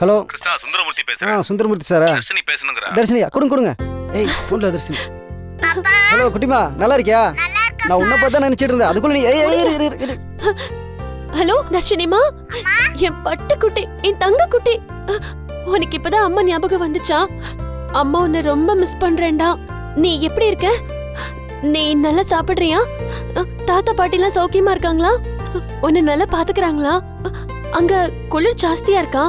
Hello Krishna, Sundaramurthy பேசுறேன். சுந்தரமூர்த்தி சாரா? தர்ஷினி பேசணுங்கறா. தர்ஷினியா? கொடுங்க. ஏய் போன்ல தர்ஷினி. ஹலோ குட்டிமா, நல்லா இருக்கியா? நான் உன்னை பார்த்தா நினைச்சிட்டு இருந்தேன், அதுக்குள்ள நீ ஏய். ஹலோ தர்ஷினிமா, என் பட்டு குட்டி, என் தங்க குட்டி. உனக்கு இப்பதான் அம்மா ஞாபகம் வந்துச்சா? அம்மா உன்னை ரொம்ப மிஸ் பண்றேன்டா. நீ எப்படி இருக்க? நீ நல்லா சாப்பிடுறியா? தாத்தா பாட்டி எல்லாம் சௌக்கியமா இருக்காங்களா? உன்னை நல்லா பாத்துக்கிறாங்களா? அங்க குளிர் ஜாஸ்தியா இருக்கா?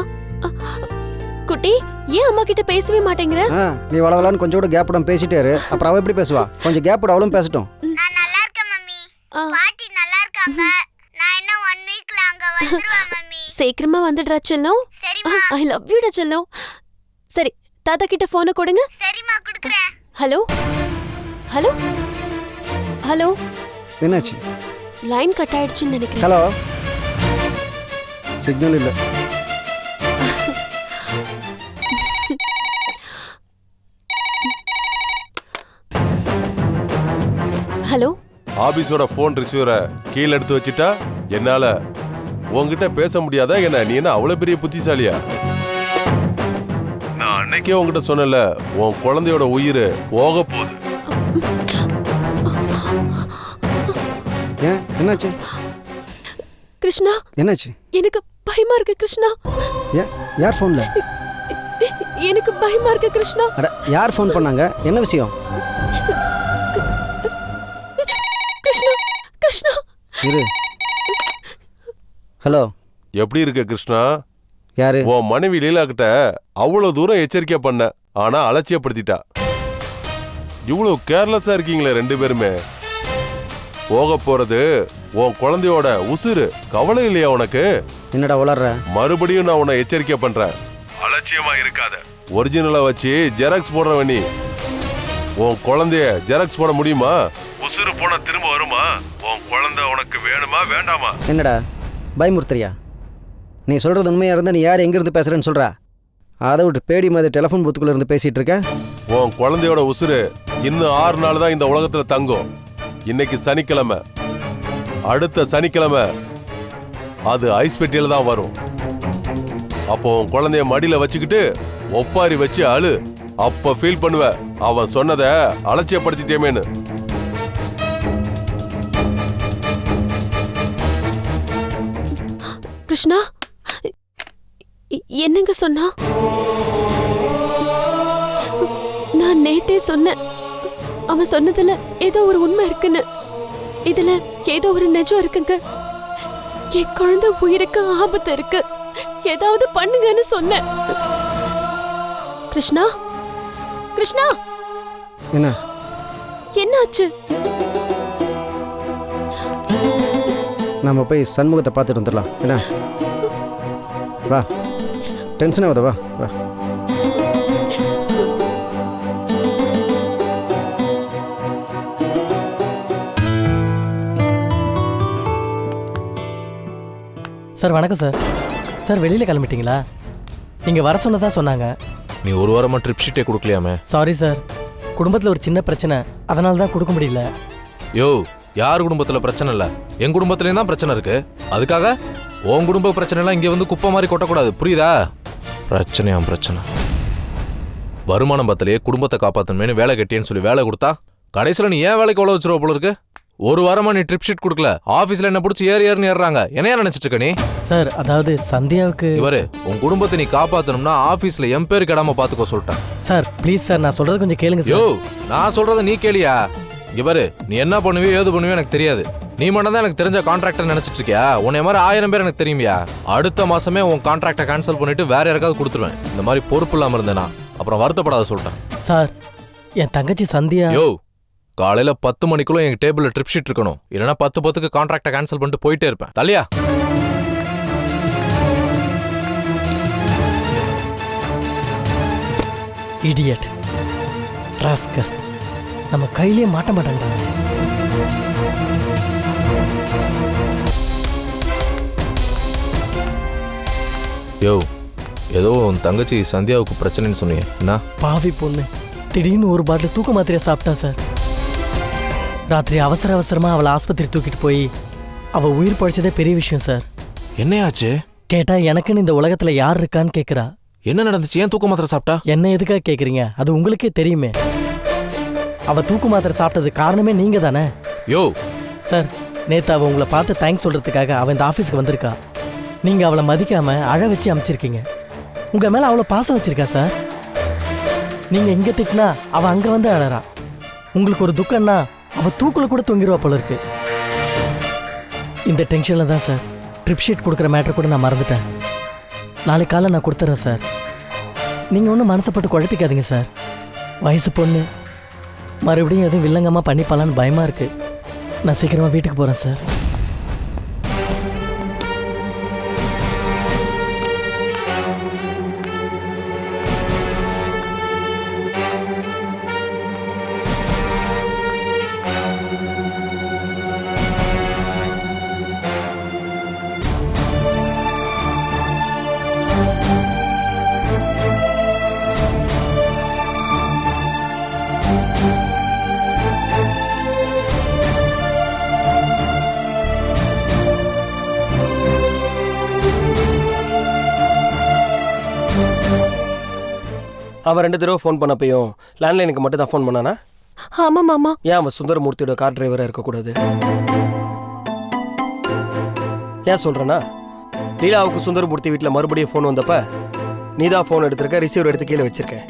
குட்டி, ஏன் அம்மா கிட்ட பேசவே மாட்டேங்கிற? நீ வளவலான்னு கொஞ்சம் கூட கேப் விடாம பேசிட்டே இரு, அப்புறம் அவ எப்படி பேசுவா? கொஞ்சம் கேப் விட அவளும் பேசட்டும். நான் நல்லா இருக்கேன் மம்மி. பாட்டி நல்லா இருக்காங்க. நான் இன்னும் 1 வீக்ல அங்க வந்துருவேன் மம்மி. சீக்கிரமா வந்துடுறா செல்லம். சரிமா. ஐ லவ் யூ டா செல்லம். சரி, தாத்தா கிட்ட போனை கொடுங்க. சரிமா, குடுக்குறேன். Hello hello hello. என்னாச்சு? லைன் கட் ஆயிடுச்சுன்னு நினைக்கிறேன். ஹலோ, சிக்னல் இல்ல. ஹலோ. ஆபீஸோட போன் ரிசீவரை கீழே எடுத்து வச்சிட்டா என்னால உன்கிட்ட பேச முடியாதா? என்ன நீ என்ன அவ்வளவு பெரிய புத்திசாலியா? நான் அன்னைக்கே உன்கிட்ட சொன்னல, உன் குழந்தையோட உயிர் போக போகுது. ஏன் என்னாச்சு? கிருஷ்ணா, என்னாச்சு? எனக்கு பயமா இருக்கு கிருஷ்ணா. ஏன்? யார் போன்ல? எனக்கு பயமா இருக்கு கிருஷ்ணா. அட, யார் போன் பண்ணாங்க? என்ன விஷயம்? கிருஷ்ணா கிருஷ்ணா. இரு. ஹலோ, எப்படி இருக்க கிருஷ்ணா? யாரு? உன் மனைவி லீலா கிட்ட அவ்வளவு தூரம் எச்சரிக்கை பண்ண, ஆனா அலட்சியப்படுத்திட்டா. இவ்வளவு கேர்லெஸ்ஸா இருக்கீங்களே 2 பேருமே. போக போறது உன் குழந்தையோட உசுறு. கவலை இல்லையா உனக்கு? என்னடா உளர்ற? மறுபடியும் நான் உன்னை எச்சரிக்கை பண்றேன், அலட்சியமா இருக்காத. ஒரிஜினலை வச்சு ஜெராக்ஸ் போடுறவ நீ. உன் குழந்தைய ஜெராக்ஸ் போட முடியுமா? உசுறு போன திரும்ப வருமா? உன் குழந்தை உனக்கு வேணுமா வேண்டாமா? என்னடா பயமுறுத்துறியா? நீ சொல்றது உண்மையா இருந்தா நீ யார் எங்க இருந்து பேசுறேன்னு சொல்றா? அதை விட்டு பேடி மாதிரி டெலிஃபோன் பூத்துக்குள்ள இருந்து பேசிட்டு இருக்க. உன் குழந்தையோட உசுறு இன்னும் 6 நாள் தான் இந்த உலகத்துல தங்கும். இன்னைக்கு சனிக்கிழமை, அடுத்த சனிக்கிழமை அது ஐஸ் பெட்டியில தான் வரும். அப்போ உன் குழந்தைய மடியில வச்சுக்கிட்டு ஒப்பாரி வச்சு அழு. அப்ப ஃபீல் பண்ணுவ அவன் சொன்னதை அலட்சியப்படுத்திட்டேமேன்னு. கிருஷ்ணா, என்னங்க சொன்னா? நான் நேத்தே சொன்னேன், அவன் சொன்னதுல ஏதோ ஒரு உண்மை இருக்குன்னு. இதுல ஏதோ ஒரு நிஜம் இருக்குங்க. என் குழந்தை உயிருக்கு ஆபத்து இருக்கு, ஏதாவது பண்ணுங்கன்னு சொன்னேன். கிருஷ்ணா கிருஷ்ணா. என்ன? என்னாச்சு? நம்ம போய் சண்முகத்தை பார்த்துட்டு வந்துடலாம். என்ன? வா, டென்ஷன் ஆகுதா? வா வா. சார் வணக்கம் சார். சார் வெளியில் கிளம்பிட்டீங்களா? நீங்கள் வர சொன்னதா சொன்னாங்க. நீ ஒரு வாரமா ட்ரிப் ஷீட்டே கொடுக்கலையாமே? சாரி சார், குடும்பத்தில் ஒரு சின்ன பிரச்சனை, அதனால தான் கொடுக்க முடியல. யோ, யார் குடும்பத்துல பிரச்சனை இல்ல, என் குடும்பத்திலயும் தான் பிரச்சனை இருக்கு. அதுக்காக உன் குடும்ப பிரச்சனை எல்லாம் இங்க வந்து குப்பை மாதிரி கொட்டக்கூடாது, புரியுதா? பிரச்சனையாம் பிரச்சனை. வருமானம் பத்திலேயே குடும்பத்தை காப்பாத்தணுமேனு வேலை கட்டியேன்னு சொல்லி வேலை கொடுத்தா கடைசியில் நீ ஏன் வேலைக்கு எவ்வளோ வச்சிருவ போல இருக்கு? ஒரு வாரமா நீ ட்ரிப் ஷீட் கொடுக்கல, ஆபீஸ்ல என்ன பிடிச்சி ஏறியாருன்னு ஏறாங்க. என்னையா நினைச்சிட்டு இருக்க நீ? சார் அதாவது சந்தியாவுக்கு இவரு உன் குடும்பத்தை நீ காப்பாத்தணும்னா ஆபீஸ்ல என் பேர் கெடாம பாத்துக்கோ சொல்லிட்டேன். சார் ப்ளீஸ் சார், நான் சொல்றது கொஞ்சம் கேளுங்க யோ, சார். நான் சொல்றத நீ கேளியா? இவரு நீ என்ன பண்ணுவியோ ஏது பண்ணுவியோ எனக்கு தெரியாது. நீ மட்டும் தான் எனக்கு தெரிஞ்ச கான்ட்ராக்டர் நினைச்சிட்டு இருக்கியா? உன்னை மாதிரி 1000 பேர் எனக்கு தெரியுமியா? அடுத்த மாசமே உன் கான்ட்ராக்டை கேன்சல் பண்ணிட்டு வேற யாருக்காவது கொடுத்துருவேன். இந்த மாதிரி பொறுப்பு இல்லாம இருந்தேனா அப்புறம் வருத்தப்படாத சொல்லிட்டேன். சார் என் தங்கச்சி சந்தியா. யோ, காலையில 10 மணிக்குள்ள எங்க டேபிள்ல ட்ரிப் ஷீட் இருக்கணும், இல்லைன்னா 10:10க்கு கான்ட்ராக்டை கேன்சல் பண்ணிட்டு போயிட்டே இருப்பேன். தலியா? இடியட் ராஸ்கர், நம்ம கையிலே மாட்ட மாட்டேங்கிறாங்க. யோ, ஏதோ உன் தங்கச்சி சந்தியாவுக்கு பிரச்சனைன்னு சொன்னீங்க, என்ன? பாவி பொண்ணு திடீர்னு ஒரு பாட்டில் தூக்க மாத்திரையை சாப்பிட்டா சார். ராத்திரி அவசர அவசரமா அவளை ஆஸ்பத்திரி தூக்கிட்டு போய் அவ உயிர் பழிச்சதே பெரிய விஷயம் சார். என்னையாச்சு? கேட்டா எனக்குன்னு இந்த உலகத்துல யார் இருக்கான்னு கேக்குறா. என்ன நடந்துச்சு? ஏன் தூக்க மாத்திரை சாப்பிட்டா? என்ன எதுக்காக கேட்குறீங்க? அது உங்களுக்கே தெரியுமே. அவ தூக்கு மாத்திரை சாப்பிட்டது காரணமே நீங்க தானே யோ. சார். நேத்து அவ உங்களை பார்த்து தேங்க்ஸ் சொல்றதுக்காக அவ இந்த ஆஃபீஸ்க்கு வந்திருக்கா. நீங்க அவளை மதிக்காம அழ வச்சு அனுப்பிச்சிருக்கீங்க. உங்க மேல அவ்வளோ பாசம் வச்சிருக்கா சார். நீங்க இங்க திட்டினா அவ அங்க வந்து அழறா. உங்களுக்கு ஒரு துக்கம்னா அவ தூக்குல கூட தொங்கிடுவா போல இருக்கு. இந்த டென்ஷன்ல தான் சார் ட்ரிப் ஷீட் கொடுக்குற மேட்டர் கூட நான் மறந்துட்டேன். நாளைக்கு காலை நான் கொடுத்துட்றேன் சார். நீங்கள் ஒன்றும் மனசப்பட்டு குழப்பிக்காதீங்க சார். வயசு பொண்ணு மறுபடியும் எதுவும் வில்லங்கமாக பண்ணிப்பாலான்னு பயமாக இருக்குது. நான் சீக்கிரமாக வீட்டுக்கு போகிறேன் சார். அவன் 2 தடவை ஃபோன் பண்ணப்பையும் லேண்ட்லைனுக்கு மட்டும் தான் ஃபோன் பண்ணானா? ஆமா மாமா. ஏன் அவன் சுந்தரமூர்த்தியோட கார் டிரைவராக இருக்கக்கூடாது? ஏன் சொல்கிறேன்னா, லீலாவுக்கு சுந்தரமூர்த்தி வீட்டில் மறுபடியும் ஃபோன் வந்தப்ப நீ தான் ஃபோன் எடுத்திருக்க, ரிசீவர் எடுத்து கீழே வச்சிருக்கேன்.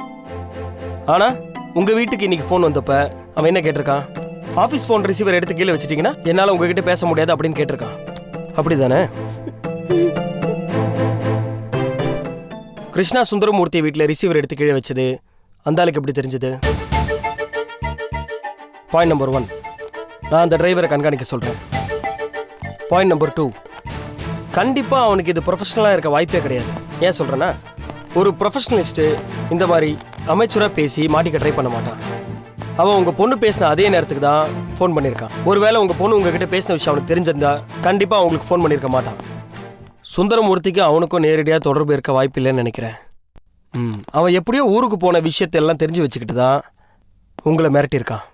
ஆனால் உங்கள் வீட்டுக்கு இன்னைக்கு ஃபோன் வந்தப்ப அவன் என்ன கேட்டிருக்கான்? ஆஃபீஸ் ஃபோன் ரிசீவர் எடுத்து கீழே வச்சிட்டிங்கன்னா என்னால் உங்ககிட்ட பேச முடியாது அப்படின்னு கேட்டிருக்கான். அப்படி தானே? கிருஷ்ணா சுந்தரமூர்த்தி வீட்டில் ரிசீவர் எடுத்து கீழே வச்சது அந்த ஆளுக்கு எப்படி தெரிஞ்சது? பாயிண்ட் நம்பர் 1, நான் அந்த டிரைவரை கண்காணிக்க சொல்கிறேன். பாயிண்ட் நம்பர் 2, கண்டிப்பாக அவனுக்கு இது ப்ரொஃபஷனலாக இருக்க வாய்ப்பே கிடையாது. ஏன் சொல்கிறேன்னா, ஒரு ப்ரொஃபஷனலிஸ்ட்டு இந்த மாதிரி அமைச்சராக பேசி மாட்டிக்க ட்ரை பண்ண மாட்டான். அவன் உங்கள் பொண்ணு பேசின அதே நேரத்துக்கு தான் ஃபோன் பண்ணியிருக்கான். ஒருவேளை உங்கள் பொண்ணு உங்ககிட்ட பேசின விஷயம் அவனுக்கு தெரிஞ்சிருந்தா கண்டிப்பாக அவங்களுக்கு ஃபோன் பண்ணியிருக்க மாட்டான். சுந்தரமூர்த்திக்கு அவனுக்கும் நேரடியாக தொடர்பு இருக்க வாய்ப்பு இல்லைன்னு நினைக்கிறேன். அவன் எப்படியோ ஊருக்கு போன விஷயத்தை எல்லாம் தெரிஞ்சு வச்சுக்கிட்டு தான் உங்களை மிரட்டியிருக்கான்.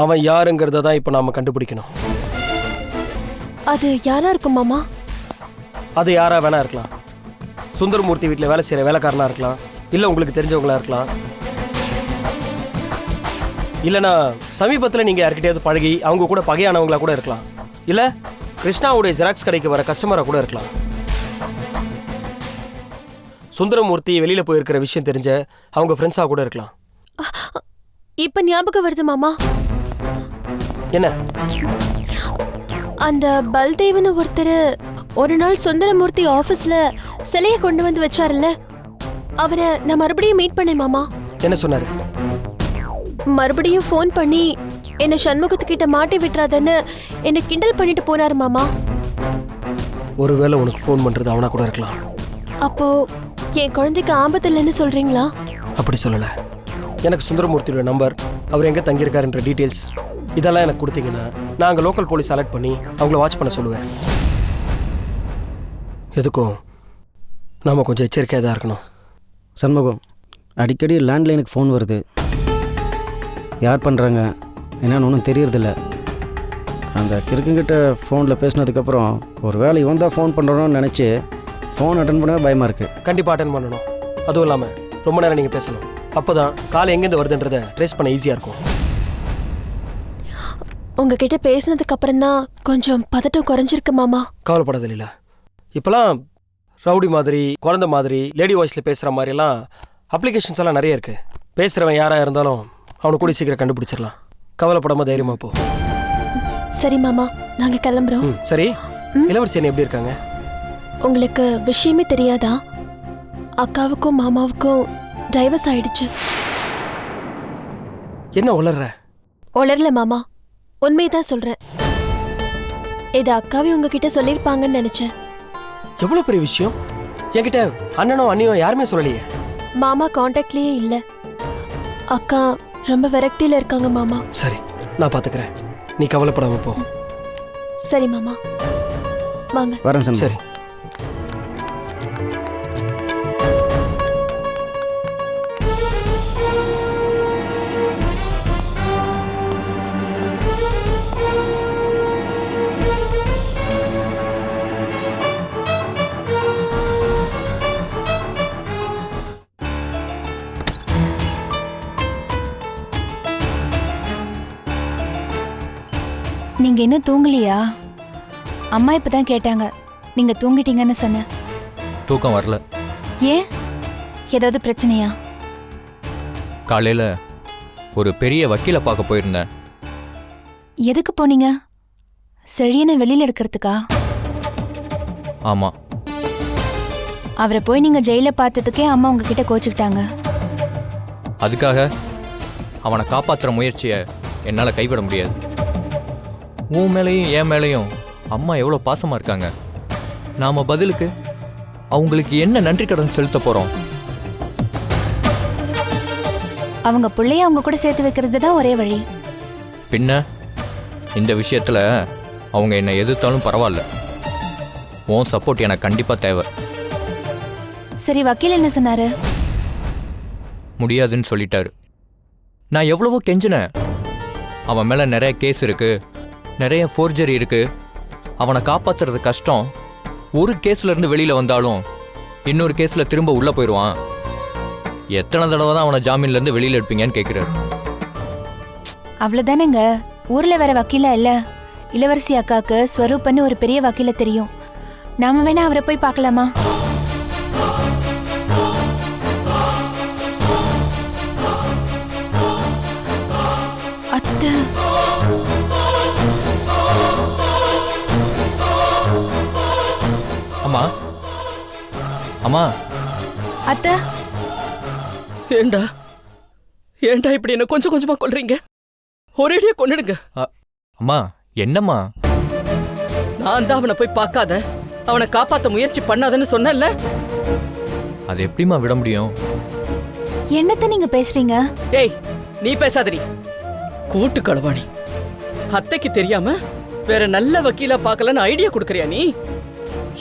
அவன் யாருங்கிறத தான் இப்போ நாம் கண்டுபிடிக்கணும். அது யாரா இருக்கும் மாமா? அது யாரா வேணா இருக்கலாம். சுந்தரமூர்த்தி வீட்டில் வேலை செய்கிற வேலைக்காரனாக இருக்கலாம், இல்லை உங்களுக்கு தெரிஞ்சவங்களா இருக்கலாம், இல்லைனா சமீபத்தில் நீங்கள் யார்கிட்டயாவது பழகி அவங்க கூட பகையானவங்களா கூட இருக்கலாம், இல்லை கிருஷ்ணாவுடைய ஜெராக்ஸ் கடைக்கு வர கஸ்டமராக கூட இருக்கலாம். சுந்தரமூர்த்தி வெளியில் போயிருக்கிற விஷயம் தெரிஞ்ச அவங்க ஃப்ரெண்ட்ஸாக கூட இருக்கலாம். இப்ப ஞாபகம் வருது மாமா. என்ன? அந்த பல்தேவன் ஒருத்தர் ஒரு நாள் சுந்தரமூர்த்தி ஆபீஸ்ல சிலையை கொண்டு வந்து வச்சாருல்ல, அவரை நான் மறுபடியும் மீட் பண்ணேன் மாமா. என்ன சொன்னாரு? மறுபடியும் ஃபோன் பண்ணி என்ன சண்முகத்துக்கிட்ட மாட்டி விட்டுறாதன்னு என்ன கிண்டல் பண்ணிட்டு போனாரு மாமா. ஒருவேளை உனக்கு ஃபோன் பண்றது அவனா கூட இருக்கலாம். அப்போ என் குழந்தைக்கு ஆபத்து இல்லைன்னு சொல்றீங்களா? அப்படி சொல்லலை. எனக்கு சுந்தரமூர்த்தியோட நம்பர், அவர் எங்கே தங்கியிருக்காருன்ற டீட்டெயில்ஸ் இதெல்லாம் எனக்கு கொடுத்தீங்கன்னா நாங்கள் லோக்கல் போலீஸ் அலர்ட் பண்ணி அவங்கள வாட்ச் பண்ண சொல்லுவேன். எதுக்கும் நாம் கொஞ்சம் எச்சரிக்கையாக தான் இருக்கணும். சண்முகம், அடிக்கடி லேண்ட்லைனுக்கு ஃபோன் வருது. யார் பண்ணுறாங்க என்னன்னு ஒன்றும் தெரியறதில்ல. அந்த கிறுக்குங்கிட்ட ஃபோனில் பேசினதுக்கப்புறம் ஒரு வேளை இவன் தான் ஃபோன் பண்ணுறோன்னு நினச்சி ஃபோன் அட்டன் பண்ணவே பயமாக இருக்குது. கண்டிப்பாக அட்டன் பண்ணணும். அதுவும் இல்லாமல் ரொம்ப நேரம் நீங்கள் பேசணும். அப்போ தான் காலை எங்கேருந்து வருதுன்றதை ட்ரேஸ் பண்ண ஈஸியாக இருக்கும். உங்ககிட்ட பேசினதுக்கு அப்புறம் தான் கொஞ்சம் பதட்டம் குறைஞ்சிருக்கு மாமா. கவலைப்படாது இல்லைல்ல. இப்போலாம் ரவுடி மாதிரி, குழந்தை மாதிரி, லேடி வாய்ஸில் பேசுகிற மாதிரிலாம் அப்ளிகேஷன்ஸ் எல்லாம் நிறைய இருக்குது. பேசுகிறவன் யாராக இருந்தாலும் அவனை கூட சீக்கிரம் கண்டுபிடிச்சிடலாம். கவலைப்படாம தைரியமா போ. சரி மாமா, நாங்கள் கிளம்புறோம். சரி, இளவரசி எப்படி இருக்காங்க? உங்களுக்கு விஷயமே தெரியாதா? அக்காவுக்கும் மாமாவுக்கும் டைவர்ஸ் ஆயிடுச்சு. என்ன உளர்ற? உளரல மாமா, உண்மைதான் சொல்றேன். இது அக்காவே உங்ககிட்ட சொல்லியிருப்பாங்கன்னு நினைச்சேன். எவ்வளவு பெரிய விஷயம்! என்கிட்ட அண்ணனோ அண்ணியோ யாருமே சொல்லலையே. மாமா கான்டாக்ட்லயே இல்ல. அக்கா ரொம்ப விரக்தியில இருக்காங்க மாமா. சரி, நான் பாத்துக்கிறேன். நீ கவலைப்படாம போ. சரி மாமா, வாங்க. வரேன் சார். சரி. நீங்க இன்னும் தூங்கலையா? அம்மா இப்பதான் கேட்டாங்க, நீங்க தூங்கிட்டீங்கன்னு சொன்ன. தூக்கம் வரல. ஏன், ஏதாவது பிரச்சனையா? காலையில் ஒரு பெரிய வக்கீலை பார்க்க போயிருந்தேன். எதுக்கு போனீங்க? செழியனை வெளியில எடுக்கிறதுக்கா? ஆமாம். அவரை போய் நீங்க ஜெயில பார்த்ததுக்கே அம்மா உங்ககிட்ட கோச்சுக்கிட்டாங்க. அதுக்காக அவனை காப்பாற்றுற முயற்சியை என்னால் கைவிட முடியாது. உன் மேலேயும் என் மேலேயும் அம்மா எவ்வளோ பாசமாக இருக்காங்க. நாம் பதிலுக்கு அவங்களுக்கு என்ன நன்றி கடன் செலுத்த போகிறோம்? அவங்க பிள்ளைய அவங்க கூட சேர்த்து வைக்கிறது தான் ஒரே வழி. பின்ன இந்த விஷயத்தில் அவங்க என்னை எதிர்த்தாலும் பரவாயில்ல. உன் சப்போர்ட் எனக்கு கண்டிப்பாக தேவை. சரி, வக்கீல் என்ன சொன்னாரு? முடியாதுன்னு சொல்லிட்டாரு. நான் எவ்வளவோ கெஞ்சினேன். அவன் மேலே நிறைய கேஸ் இருக்கு, நிறைய ஃபோர்ஜரி இருக்கு, அவனை காப்பாற்றுறது கஷ்டம். ஒரு கேஸ்ல இருந்து வெளியில் வந்தாலும் இன்னொரு கேஸில் திரும்ப உள்ளே போயிடுவான். எத்தனை தடவை தான் அவனை ஜாமீன்லேருந்து வெளியில் எடுப்பீங்கன்னு கேட்குறாரு. அவ்வளவுதானேங்க. ஊர்ல வேற வக்கீலா இல்ல? இளவரசி அக்காக்கு ஸ்வரூப்னு ஒரு பெரிய வக்கீல தெரியும். நாம வேணா அவரை போய் பார்க்கலாமா? அத்தை, அம்மா அம்மா அத்தை, ஏண்டா ஏண்டா இப்படி என்ன கொஞ்சம் கொஞ்சமா கொல்றீங்க? ஒரேடியா கொன்னுடுங்க. அம்மா என்னம்மா? நான் தான் அவனை போய் பார்க்காத, அவனை காப்பாத்த முயற்சி பண்ணாதன்னு சொன்னேன்ல. அது எப்படிம்மா விட முடியும்? என்னத்த நீங்க பேசுறீங்க? டேய், நீ பேசாதடி. கூட்டு களவாணி. அத்தைக்கு தெரியாம வேற நல்ல வக்கீலா பார்க்கலன்னு ஐடியா கொடுக்கறியா நீ?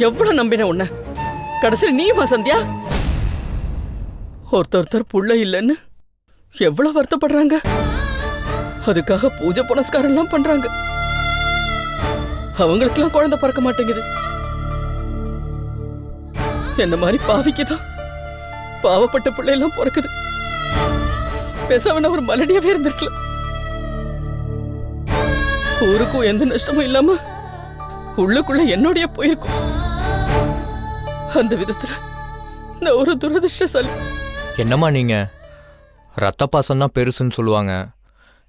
எவ்வளவு நம்பின உன்ன. கடைசியில் நீமா சந்தியா? ஒருத்தர் புள்ள இல்லைன்னு எவ்வளவு வருத்தப்படுறாங்க. அதுக்காக பூஜை புனஸ்காரம் எல்லாம் பண்றாங்க. அவங்களுக்கெல்லாம் குழந்தை பிறக்க மாட்டேங்குது. என்ன மாதிரி பாவிக்குதான் பாவப்பட்ட பிள்ளையெல்லாம் பிறக்குது. பேசாம ஒரு மலடியாவே இருந்திருக்கலாம். ஊருக்கும் எந்த நஷ்டமும் இல்லாம உள்ளுக்குள்ள என்னோடைய போயிருக்கும். அந்த விதத்துல நான் ஒரு துரதிர்ஷ்டசாலி. என்னம்மா நீங்க? ரத்த பாசம் தான் பெருசுன்னு சொல்லுவாங்க.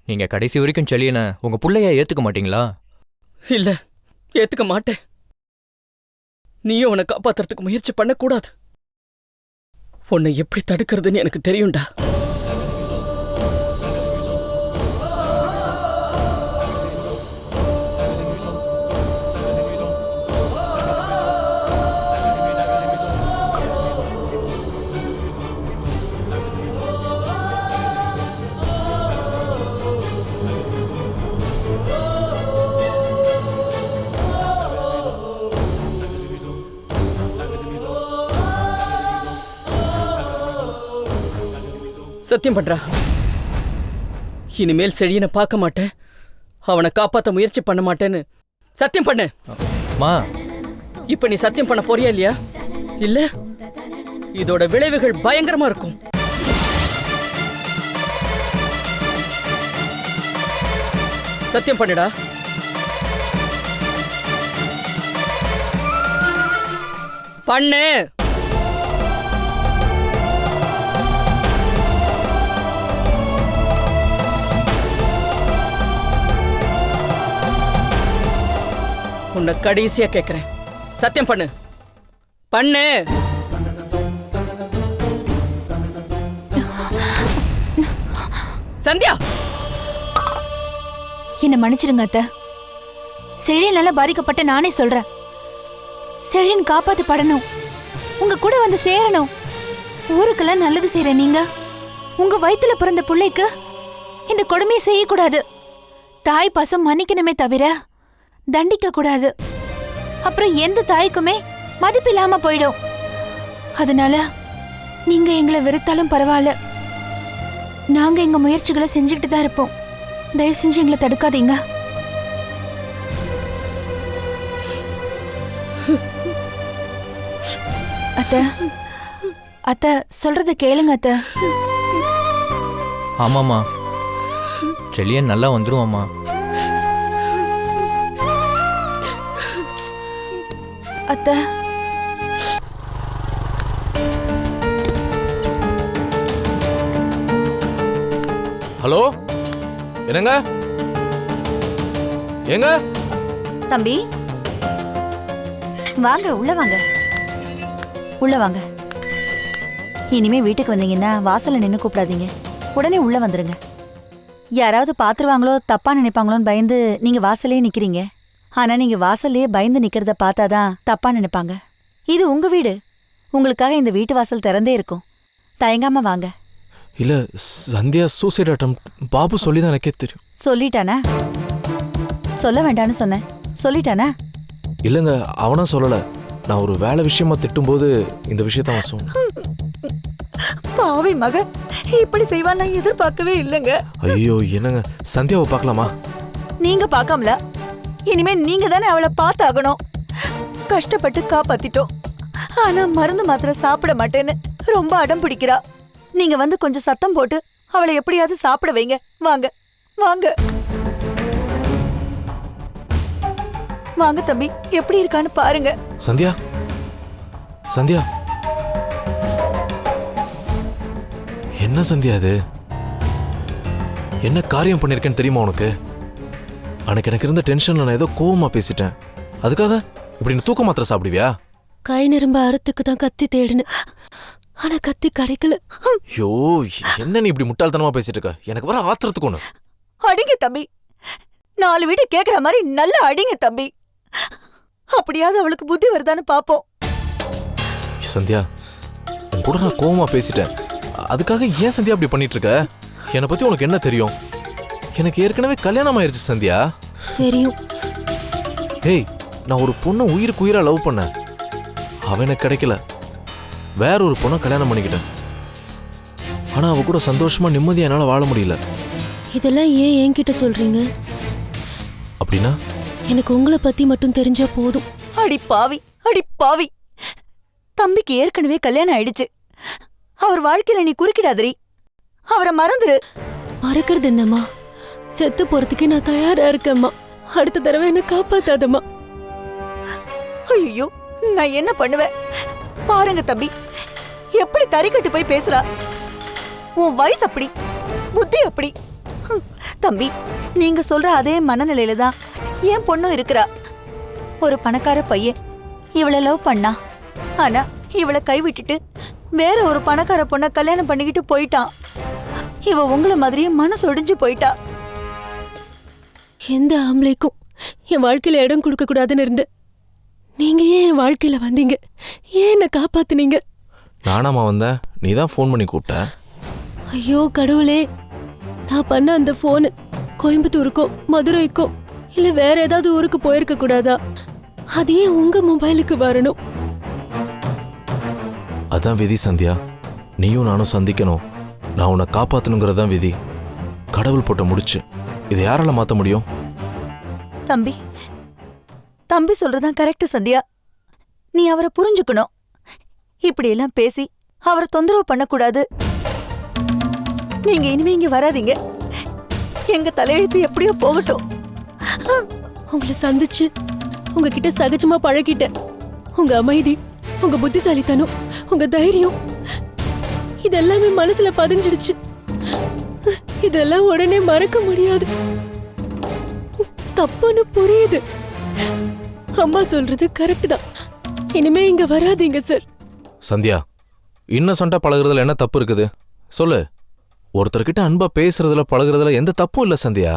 நீங்க கடைசி வரைக்கும் செழியனை உங்க பிள்ளைய ஏத்துக்க மாட்டீங்களா? இல்ல, ஏத்துக்க மாட்டேன். நீயும் உன்னை காப்பாத்துறதுக்கு முயற்சி பண்ணக்கூடாது. உன்னை எப்படி தடுக்கிறதுன்னு எனக்கு தெரியும்டா. சத்தியம் பண்றா. இனிமேல் செழியனை பார்க்க மாட்டேன், அவனை காப்பாத்த முயற்சி பண்ண மாட்டேன்னு சத்தியம் பண்ணு. மா, இப்ப நீ சத்தியம் பண்ண போறியா இல்லையா? இல்ல, இதோட விளைவுகள் பயங்கரமா இருக்கும். சத்தியம் பண்ணுடா. பண்ணு. உன்னை கடைசியா கேக்குறேன், சத்தியம் பண்ணு. பண்ணு. சந்தியா, என்ன மன்னிச்சிடுங்க அத்தை. செழியனால பாதிக்கப்பட்ட நானே சொல்றேன். செழியன் காப்பாத்து படணும், உங்க கூட வந்து சேரணும். ஊருக்கெல்லாம் நல்லது செய்யற நீங்க உங்க வயித்துல பிறந்த பிள்ளைக்கு இந்த கொடுமையை செய்யக்கூடாது. தாய் பாசம் மன்னிக்கணுமே தவிர தண்டிக்க கூடாது. அப்புறம் எந்த தாய்க்குமே மதிப்பில்லாம போயிடும். அதனால நீங்க எங்களை வெறுத்தாலும் பரவாயில்ல, நாங்க எங்க முயற்சிகளை செஞ்சுக்கிட்டு தான் இருப்போம். தயவு செஞ்சு எங்களை தடுக்காதீங்க. அத்தை, அத்தை சொல்றத கேளுங்க அத்தை. ஆமாம்மா, செழியன் நல்லா வந்துருவாம்மா. அத்தை, ஹலோ என்னங்க ஏங்க தம்பி வாங்க, உள்ள வாங்க, உள்ள வாங்க. இனிமே வீட்டுக்கு வந்தீங்கன்னா வாசல்ல நின்னு கூப்பிடாதீங்க, உடனே உள்ள வந்துருங்க. யாராவது பாத்துருவாங்களோ தப்பா நினைப்பாங்களோன்னு பயந்து நீங்க வாசல்லே நிக்கிறீங்க. ஆனா நீங்க வாசல்லையே பயந்து நிக்கிறத பார்த்தாதான் தப்பா நினைப்பாங்க. இது உங்க வீடு, உங்களுக்காக இந்த வீட்டு வாசல் திறந்தே இருக்கும். தயங்காம வாங்க. இல்ல சந்தியா சூசைட் அட்டம் பாபு சொல்லி தான் எனக்கே தெரியும். சொல்லிட்டானா? சொல்ல வேண்டான்னு சொன்னேன், சொல்லிட்டானா? இல்லைங்க அவனா சொல்லல. நான் ஒரு வேலை விஷயமா திட்டும்போது இந்த விஷயத்த அவன் சொன்னான். பாவி மக, இப்படி செய்வான் நான் எதிர்பார்க்கவே இல்லைங்க. ஐயோ என்னங்க சந்தியாவை பார்க்கலாமா? நீங்க பார்க்காமல இனிமே நீங்க தானே அவளை பார்த்தாகணும். கஷ்டப்பட்டு காப்பாத்திட்டோம், ஆனா மருந்து மாத்திரை சாப்பிட மாட்டேன்னு ரொம்ப அடம் பிடிக்கிறா. நீங்க வந்து கொஞ்சம் சத்தம் போட்டு அவளை எப்படியாவது சாப்பிட வைங்க. வாங்க வாங்க வாங்க தம்பி, எப்படி இருக்கான்னு பாருங்க. சந்தியா சந்தியா என்ன சந்தியா இது? என்ன காரியம் பண்ணிருக்கேன்னு தெரியுமா உனக்கு? அன்னைக்கு எனக்கு இருந்த டென்ஷன்ல நான் ஏதோ கோவமா பேசிட்டேன். அதுக்காக இப்படி நீ தூக்க மாத்திரை சாப்பிடுவியா? கை நரம்ப அறுத்துக்கு தான் கத்தி தேடுனேன், ஆனா கத்தி கிடைக்கல. ஐயோ என்ன நீ இப்படி முட்டாள்தனமா பேசிட்டு இருக்க? எனக்கு வர ஆத்திரத்துக்கு ஒண்ணு. அடிங்க தம்பி, 4 வீடு கேக்குற மாதிரி நல்லா அடிங்க தம்பி. அப்படியாவது அவளுக்கு புத்தி வருதான்னு பாப்போம். சந்தியா உன் கூட நான் கோவமா பேசிட்டேன், அதுக்காக ஏன் சந்தியா அப்படி பண்ணிட்டு இருக்க? என்னை பத்தி உனக்கு என்ன தெரியும்? எனக்கு ஏற்கனவே கல்யாணம் ஆயிருச்சு சந்தியா. தெரியும். ஏய் நான் ஒரு பொண்ணை உயிருக்கு உயிரா லவ் பண்ணேன், அவ எனக்கு கிடைக்கல. வேற ஒரு பொண்ணை கல்யாணம் பண்ணிக்கிட்டேன், ஆனா அவ கூட சந்தோஷமா நிம்மதியா என்னால வாழ முடியல. இதெல்லாம் ஏன் என்கிட்ட சொல்றீங்க? அப்படின்னா எனக்கு உங்களை பத்தி மட்டும் தெரிஞ்சா போதும். அடி பாவி, அடி பாவி, தம்பிக்கு ஏற்கனவே கல்யாணம் ஆயிடுச்சு. அவர் வாழ்க்கையில நீ குறுக்கிடாதரி, அவரை மறந்துரு. மறக்கிறது என்னம்மா? செத்து போறதுக்கு நான் தயாரா இருக்கேம்மா. அடுத்த தடவை என்ன காப்பாத்தாதம்மா. ஐயோ நான் என்ன பண்ணுவேன் பாருங்க தம்பி, எப்படி தறிக்கட்டு போய் பேசுறா. உன் வயசு அப்படி, புத்தி அப்படி. தம்பி நீங்க சொல்ற அதே மனநிலையில தான் என் பொண்ணும் இருக்கிறா. ஒரு பணக்கார பையன் இவளை லவ் பண்ணா, ஆனா இவளை கைவிட்டுட்டு வேற ஒரு பணக்கார பொண்ணை கல்யாணம் பண்ணிக்கிட்டு போயிட்டான். இவ உங்களை மாதிரியே மனசு ஒடிஞ்சு போயிட்டா. எந்த ஆம்பளைக்கும் என் வாழ்க்கையில இடம் கொடுக்க கூடாதுன்னு இருந்து நீங்க ஏன் என் வாழ்க்கையில வந்தீங்க? ஏன் என்ன காப்பாத்துனீங்க? நானாமா வந்தேன், நீ தான் ஃபோன் பண்ணி கூப்பிட்ட. ஐயோ கடவுளே, நான் பண்ண அந்த போனு கோயம்புத்தூருக்கோ மதுரைக்கோ இல்ல வேற ஏதாவது ஊருக்கு போயிருக்க கூடாதா? அது ஏன் உங்க மொபைலுக்கு வரணும்? அதான் விதி சந்தியா, நீயும் நானும் சந்திக்கணும், நான் உன்னை காப்பாத்தணுங்கிறதான் விதி. கடவுள் போட்ட முடிச்சு, இதை யாரால மாத்த முடியும்? தம்பி தம்பி சொல்றதான் கரெக்ட் சந்தியா. நீ அவரை புரிஞ்சுக்கணும். இப்படி எல்லாம் பேசி அவரை தொந்தரவு பண்ணக்கூடாது. நீங்க இனிமே இங்க வராதீங்க, எங்க தலையெழுத்து எப்படியோ போகட்டும். உங்களை சந்திச்சு உங்ககிட்ட சகஜமா பழகிட்டேன். உங்க அமைதி, உங்க புத்திசாலித்தனம், உங்க தைரியம் இதெல்லாமே மனசுல பதிஞ்சிடுச்சு. இதெல்லாம் உடனே மறக்க முடியாது. தப்புன்னு புரியுது. அம்மா சொல்றது கரெக்ட் தான். இனிமே இங்க வராதீங்க சார். சந்தியா இன்னசென்ட்டா பழகுறதுல என்ன தப்பு இருக்குது சொல்லு? ஒருத்தர்கிட்ட அன்பா பேசுறதுல பழகுறதுல எந்த தப்பும் இல்லை சந்தியா.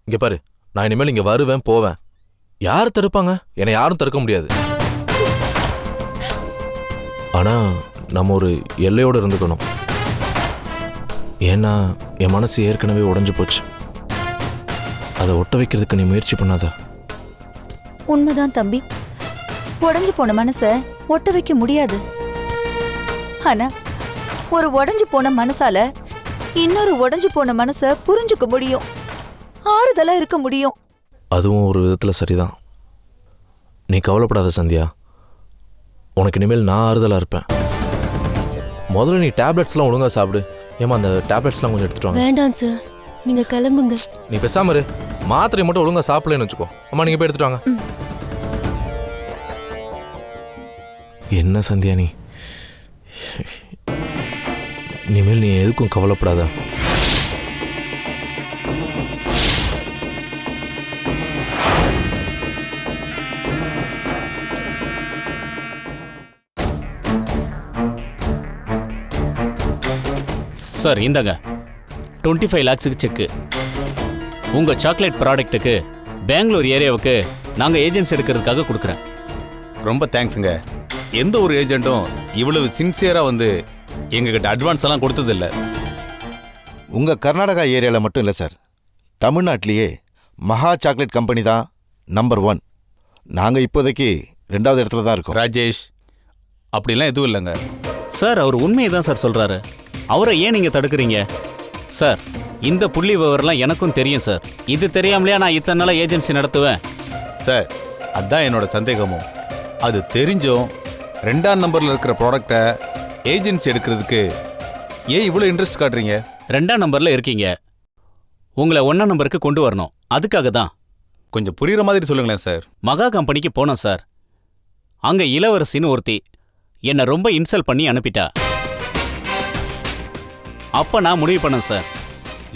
இங்க பாரு, நான் இனிமேல் இங்க வருவேன் போவேன், யார் தடுப்பாங்க? என்னை யாரும் தடுக்க முடியாது. ஆனா நம்ம ஒரு எல்லையோடு இருந்துக்கணும். ஏன்னா என் மனசு ஏற்கனவே உடைஞ்சு போச்சு, அதை ஒட்ட வைக்கிறதுக்கு நீ முயற்சி பண்ணாத. உண்மைதான் தம்பி, உடைஞ்சு போன மனச ஒட்ட வைக்க முடியாது. ஆனா ஒரு உடைஞ்சு போன மனசால இன்னொரு உடைஞ்சு போன மனச புரிஞ்சுக்க முடியும், ஆறுதலா இருக்க முடியும். அதுவும் ஒரு விதத்துல சரிதான். நீ கவலைப்படாத சந்தியா, உனக்கு இனிமேல் நான் ஆறுதலா இருப்பேன். முதல்ல நீ டேப்லெட்ஸ்லாம் ஒழுங்கா சாப்பிடு. ஏமா அந்த டேப்லெட்ஸ்லாம் கொஞ்சம் எடுத்துட்டு வாங்க. வேண்டாம் சார், நீங்க கிளம்புங்க. நீ பேசாம இரு, மாத்திரை மட்டும் ஒழுங்கா சாப்பிடலன்னு வச்சுக்கோ. அம்மா நீங்க போய் எடுத்துட்டு வாங்க. என்ன சந்தியா நீ? இனிமேல் நீ எதுக்கும் கவலைப்படாத. சார் இந்தாங்க 25 lakhs செக்கு. உங்கள் சாக்லேட் ப்ராடக்ட்டுக்கு பெங்களூர் ஏரியாவுக்கு நாங்கள் ஏஜென்ட்ஸ் எடுக்கிறதுக்காக கொடுக்குறேன். ரொம்ப தேங்க்ஸுங்க. எந்த ஒரு ஏஜென்ட்டும் இவ்வளவு சின்சியராக வந்து எங்ககிட்ட அட்வான்ஸ் எல்லாம் கொடுத்ததில்ல. உங்கள் கர்நாடகா ஏரியாவில் மட்டும் இல்லை சார், தமிழ்நாட்டிலேயே மகா சாக்லேட் கம்பெனி தான் நம்பர் 1. நாங்கள் இப்போதைக்கு 2வது இடத்துல தான் இருக்கோம். ராஜேஷ், அப்படிலாம் எதுவும் இல்லைங்க சார். அவர் உண்மையை தான் சார் சொல்கிறாரு. அவரை ஏன் நீங்கள் தடுக்கிறீங்க சார்? இந்த புள்ளி விவரம்லாம் எனக்கும் தெரியும் சார். இது தெரியாமலையா நான் இத்தனை நாளாக ஏஜென்சி நடத்துவேன் சார்? அதுதான் என்னோட சந்தேகமும். அது தெரிஞ்சும் 2ஆம் நம்பரில் இருக்கிற ப்ராடக்டை ஏஜென்சி எடுக்கிறதுக்கு ஏன் இவ்வளோ இன்ட்ரெஸ்ட் காட்டுறீங்க? 2ஆம் நம்பரில் இருக்கீங்க, உங்களை 1ஆம் நம்பருக்கு கொண்டு வரணும். அதுக்காக தான். கொஞ்சம் புரிகிற மாதிரி சொல்லுங்களேன் சார். மகா கம்பெனிக்கு போனோம் சார். அங்கே இளவரசின்னு ஒருத்தி என்னை ரொம்ப இன்சல்ட் பண்ணி அனுப்பிட்டா. அப்போ நான் முடிவு பண்ணேன் சார்,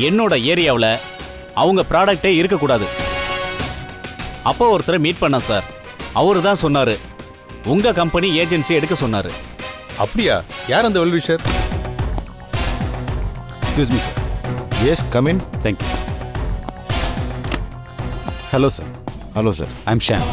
என்னோட ஏரியாவில் அவங்க ப்ராடக்டே இருக்கக்கூடாது. அப்போ ஒருத்தரை மீட் பண்ணேன் சார். அவரு தான் சொன்னார், உங்கள் கம்பெனி ஏஜென்சி எடுக்க சொன்னார். அப்படியா? யார் அந்த wellwisher? Excuse me sir. Yes, come in. Thank you. Hello sir. Hello sir. I'm Sham.